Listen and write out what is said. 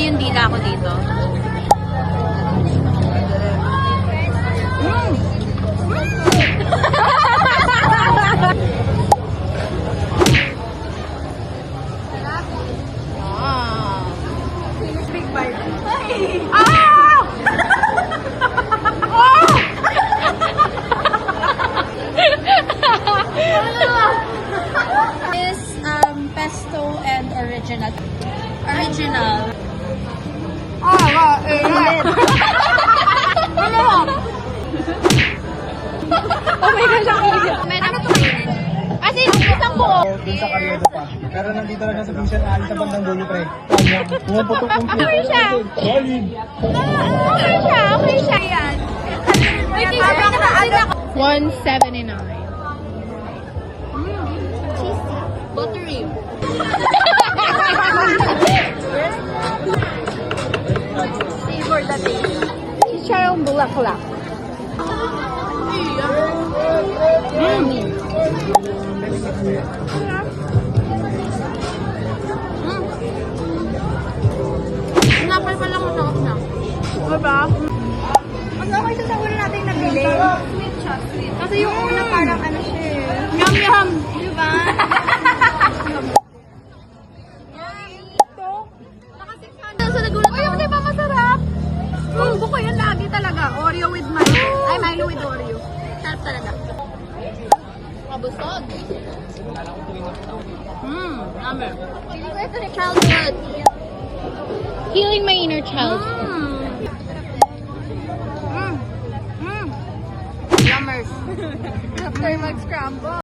Pati yung dila ko dito. Big bite. Ah! Is pesto and original. Original. Oh my gosh, ang ilit. Ano to kainin? As in, isang buo. Dun sa Carriedo pa. Pero nandito lang sa Vision Alley sa bandang dulo, pre. Pumuputok yung Okay siya. Solid! Okay siya. Okay siya. Yan. Wait, parang nakaano ako. 179. Buttery. Flavor the taste. Siya yung bulaklak. Napal pa lang masarap na. Diba? Mas okay siya sa una nating nabili. Sweet siya, sweet. Kasi yung una parang ano siya eh. Yum yum. Diba? Sa nagulat ako. Di ba masarap? Combo ko yan lagi talaga. Oreo with Milo. Ay, Milo with Oreo. Sarap talaga. Kabusog. Yummy. Childhood. Healing my inner child. Yummers. After mag-scramble.